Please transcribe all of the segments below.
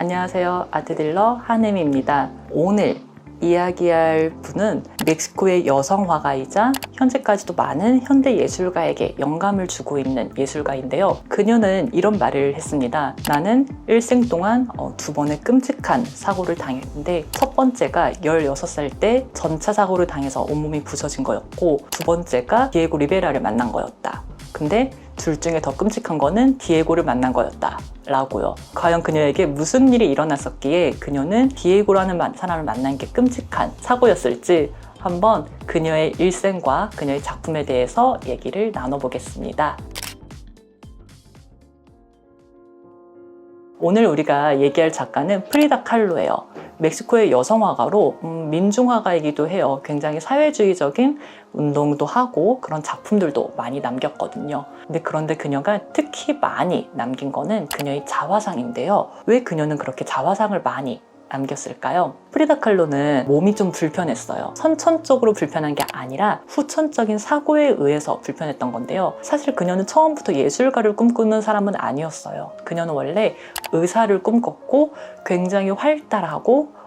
안녕하세요. 아트딜러 한혜미입니다. 오늘 이야기할 분은 멕시코의 여성 화가이자 현재까지도 많은 현대 예술가에게 영감을 주고 있는 예술가인데요. 그녀는 이런 말을 했습니다. 나는 일생 동안 두 번의 끔찍한 사고를 당했는데, 첫 번째가 16살 때 전차 사고를 당해서 온몸이 부서진 거였고, 두 번째가 디에고 리베라를 만난 거였다. 근데 둘 중에 더 끔찍한 거는 디에고를 만난 거였다 라고요. 과연 그녀에게 무슨 일이 일어났었기에 그녀는 디에고라는 사람을 만난 게 끔찍한 사고였을지, 한번 그녀의 일생과 그녀의 작품에 대해서 얘기를 나눠보겠습니다. 오늘 우리가 얘기할 작가는 프리다 칼로예요. 멕시코의 여성 화가로 민중화가이기도 해요. 굉장히 사회주의적인 운동도 하고 그런 작품들도 많이 남겼거든요. 그런데 그녀가 특히 많이 남긴 거는 그녀의 자화상인데요. 왜 그녀는 그렇게 자화상을 많이 남겼을까요? 프리다 칼로는 몸이 좀 불편했어요. 선천적으로 불편한 게 아니라 후천적인 사고에 의해서 불편했던 건데요. 사실 그녀는 처음부터 예술가를 꿈꾸는 사람은 아니었어요. 그녀는 원래 의사를 꿈꿨고 굉장히 활달하고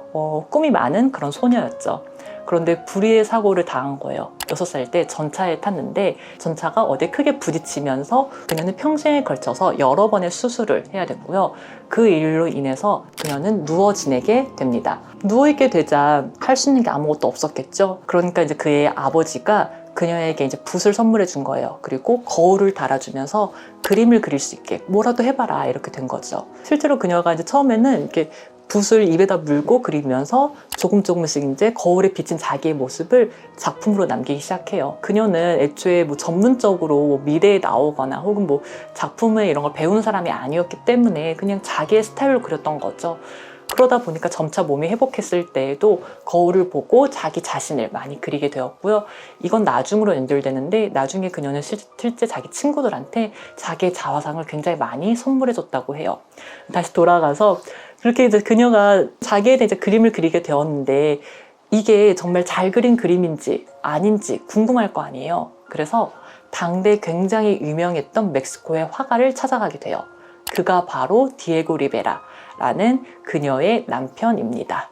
꿈이 많은 그런 소녀였죠. 그런데 불의의 사고를 당한 거예요. 6살 때 전차에 탔는데 전차가 어디에 크게 부딪히면서 그녀는 평생에 걸쳐서 여러 번의 수술을 해야 됐고요. 그 일로 인해서 그녀는 누워 지내게 됩니다. 누워있게 되자 할 수 있는 게 아무것도 없었겠죠. 그러니까 이제 그의 아버지가 그녀에게 이제 붓을 선물해 준 거예요. 그리고 거울을 달아주면서 그림을 그릴 수 있게 뭐라도 해봐라 이렇게 된 거죠. 실제로 그녀가 이제 처음에는 이렇게 붓을 입에다 물고 그리면서 조금씩 이제 거울에 비친 자기의 모습을 작품으로 남기기 시작해요. 그녀는 애초에 전문적으로 미대에 나오거나 혹은 작품에 이런 걸 배운 사람이 아니었기 때문에 그냥 자기의 스타일로 그렸던 거죠. 그러다 보니까 점차 몸이 회복했을 때에도 거울을 보고 자기 자신을 많이 그리게 되었고요. 이건 나중으로 연결되는데, 나중에 그녀는 실제 자기 친구들한테 자기의 자화상을 굉장히 많이 선물해줬다고 해요. 다시 돌아가서 그렇게 이제 그녀가 자기에 대해 그림을 그리게 되었는데, 이게 정말 잘 그린 그림인지 아닌지 궁금할 거 아니에요. 그래서 당대 굉장히 유명했던 멕시코의 화가를 찾아가게 돼요. 그가 바로 디에고 리베라라는 그녀의 남편입니다.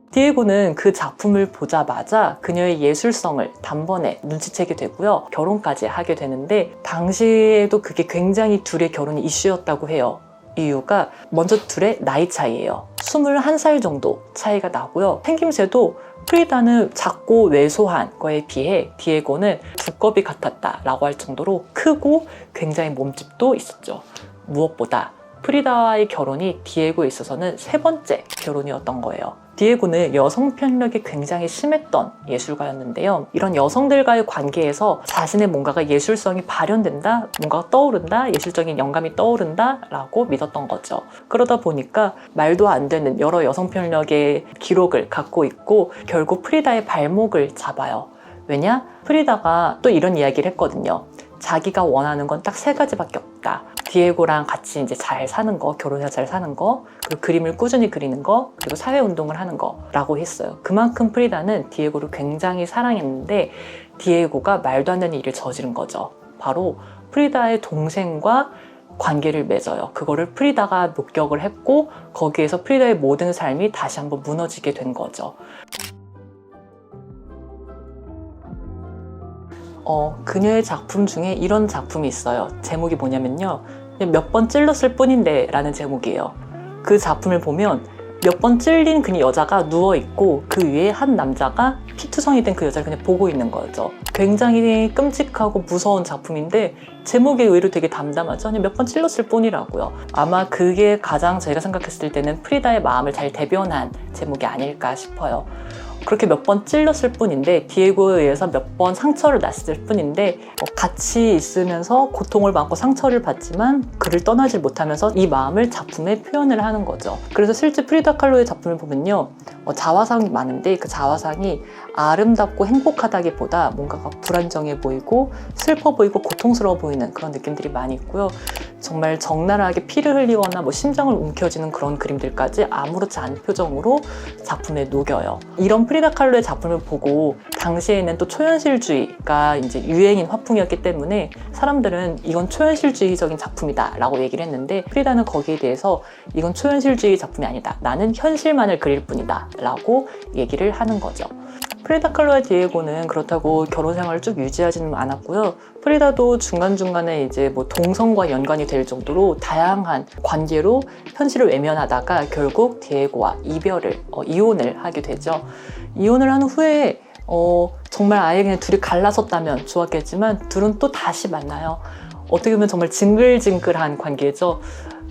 디에고는 그 작품을 보자마자 그녀의 예술성을 단번에 눈치채게 되고요. 결혼까지 하게 되는데, 당시에도 그게 굉장히 둘의 결혼이 이슈였다고 해요. 이유가 먼저 둘의 나이 차이예요. 21살 정도 차이가 나고요. 생김새도 프리다는 작고 왜소한 거에 비해 디에고는 두꺼비 같았다라고 할 정도로 크고 굉장히 몸집도 있었죠. 무엇보다 프리다와의 결혼이 디에고에 있어서는 3번째 결혼이었던 거예요. 디에고는 여성 편력이 굉장히 심했던 예술가였는데요. 이런 여성들과의 관계에서 자신의 뭔가가 예술성이 발현된다, 뭔가가 떠오른다, 예술적인 영감이 떠오른다 라고 믿었던 거죠. 그러다 보니까 말도 안 되는 여러 여성 편력의 기록을 갖고 있고, 결국 프리다의 발목을 잡아요. 왜냐? 프리다가 또 이런 이야기를 했거든요. 자기가 원하는 건 딱 3가지밖에 없다. 디에고랑 같이 이제 잘 사는 거, 결혼해서 잘 사는 거, 그리고 그림을 꾸준히 그리는 거, 그리고 사회운동을 하는 거라고 했어요. 그만큼 프리다는 디에고를 굉장히 사랑했는데, 디에고가 말도 안 되는 일을 저지른 거죠. 바로 프리다의 동생과 관계를 맺어요. 그거를 프리다가 목격을 했고, 거기에서 프리다의 모든 삶이 다시 한번 무너지게 된 거죠. 그녀의 작품 중에 이런 작품이 있어요. 제목이 뭐냐면요, 몇 번 찔렀을 뿐인데 라는 제목이에요. 그 작품을 보면 몇 번 찔린 그 여자가 누워있고, 그 위에 한 남자가 피투성이 된 그 여자를 그냥 보고 있는 거죠. 굉장히 끔찍하고 무서운 작품인데 제목이 의외로 되게 담담하죠. 그냥 몇 번 찔렀을 뿐이라고요. 아마 그게 가장 저희가 생각했을 때는 프리다의 마음을 잘 대변한 제목이 아닐까 싶어요. 그렇게 몇 번 찔렀을 뿐인데, 디에고에 의해서 몇 번 상처를 났을 뿐인데, 같이 있으면서 고통을 받고 상처를 받지만 그를 떠나질 못하면서 이 마음을 작품에 표현을 하는 거죠. 그래서 실제 프리다 칼로의 작품을 보면요, 자화상이 많은데 그 자화상이 아름답고 행복하다기보다 뭔가가 불안정해 보이고 슬퍼 보이고 고통스러워 보이는 그런 느낌들이 많이 있고요. 정말 적나라하게 피를 흘리거나 뭐 심장을 움켜쥐는 그런 그림들까지 아무렇지 않은 표정으로 작품에 녹여요. 이런 프리다 칼로의 작품을 보고 당시에는 또 초현실주의가 이제 유행인 화풍이었기 때문에 사람들은 이건 초현실주의적인 작품이다 라고 얘기를 했는데, 프리다는 거기에 대해서 이건 초현실주의 작품이 아니다, 나는 현실만을 그릴 뿐이다 라고 얘기를 하는 거죠. 프리다 칼로와 디에고는 그렇다고 결혼 생활을 쭉 유지하지는 않았고요. 프리다도 중간중간에 이제 뭐 동성과 연관이 될 정도로 다양한 관계로 현실을 외면하다가 결국 디에고와 이혼을 하게 되죠. 이혼을 한 후에 정말 아예 그냥 둘이 갈라섰다면 좋았겠지만 둘은 또 다시 만나요. 어떻게 보면 정말 징글징글한 관계죠.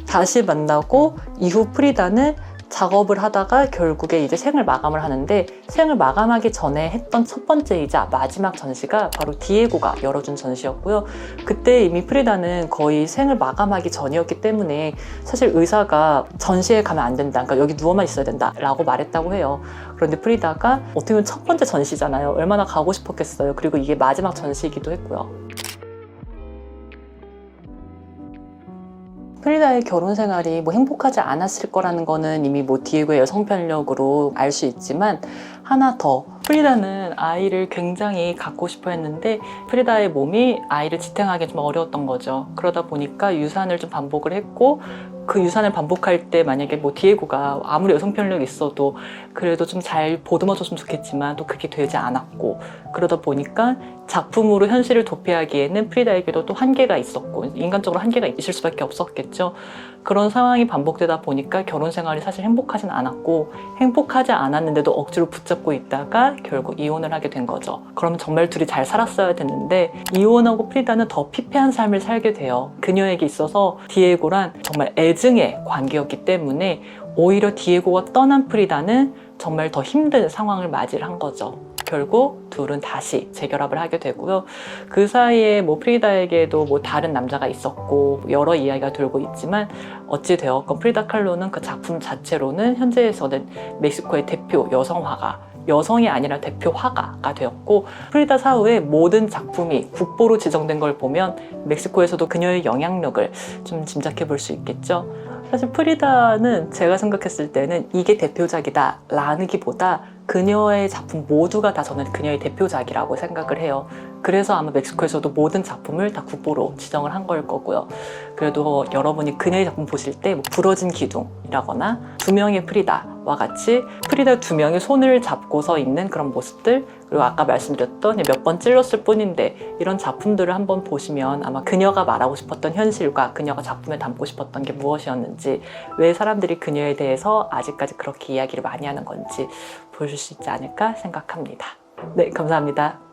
다시 만나고 이후 프리다는 작업을 하다가 결국에 이제 생을 마감을 하는데, 생을 마감하기 전에 했던 첫 번째이자 마지막 전시가 바로 디에고가 열어준 전시였고요. 그때 이미 프리다는 거의 생을 마감하기 전이었기 때문에 사실 의사가 전시에 가면 안 된다, 그러니까 여기 누워만 있어야 된다 라고 말했다고 해요. 그런데 프리다가 어떻게 보면 첫 번째 전시잖아요. 얼마나 가고 싶었겠어요. 그리고 이게 마지막 전시이기도 했고요. 프리다의 결혼 생활이 뭐 행복하지 않았을 거라는 거는 이미 뭐 디에고의 여성 편력으로 알 수 있지만, 하나 더, 프리다는 아이를 굉장히 갖고 싶어 했는데 프리다의 몸이 아이를 지탱하기 좀 어려웠던 거죠. 그러다 보니까 유산을 좀 반복을 했고, 그 유산을 반복할 때 만약에 뭐 디에고가 아무리 여성 편력이 있어도 그래도 좀 잘 보듬어줬으면 좋겠지만 또 그게 되지 않았고, 그러다 보니까 작품으로 현실을 도피하기에는 프리다에게도 또 한계가 있었고, 인간적으로 한계가 있을 수밖에 없었겠죠. 그런 상황이 반복되다 보니까 결혼 생활이 사실 행복하진 않았고, 행복하지 않았는데도 억지로 붙잡고 있다가 결국 이혼을 하게 된 거죠. 그러면 정말 둘이 잘 살았어야 됐는데 이혼하고 프리다는 더 피폐한 삶을 살게 돼요. 그녀에게 있어서 디에고란 정말 애증의 관계였기 때문에 오히려 디에고가 떠난 프리다는 정말 더 힘든 상황을 맞이를 한 거죠. 결국 둘은 다시 재결합을 하게 되고요. 그 사이에 뭐 프리다에게도 뭐 다른 남자가 있었고 여러 이야기가 돌고 있지만, 어찌 되었건 프리다 칼로는 그 작품 자체로는 현재에서는 멕시코의 대표 여성 화가, 여성이 아니라 대표 화가가 되었고, 프리다 사후의 모든 작품이 국보로 지정된 걸 보면 멕시코에서도 그녀의 영향력을 좀 짐작해 볼 수 있겠죠. 사실 프리다는 제가 생각했을 때는 이게 대표작이다 라는기보다 그녀의 작품 모두가 다 저는 그녀의 대표작이라고 생각을 해요. 그래서 아마 멕시코에서도 모든 작품을 다 국보로 지정을 한 걸 거고요. 그래도 여러분이 그녀의 작품 보실 때 뭐 부러진 기둥이라거나 두 명의 프리다와 같이 프리다 두 명이 손을 잡고서 있는 그런 모습들, 그리고 아까 말씀드렸던 몇 번 찔렀을 뿐인데 이런 작품들을 한번 보시면 아마 그녀가 말하고 싶었던 현실과 그녀가 작품에 담고 싶었던 게 무엇이었는지, 왜 사람들이 그녀에 대해서 아직까지 그렇게 이야기를 많이 하는 건지 보실 수 있지 않을까 생각합니다. 네, 감사합니다.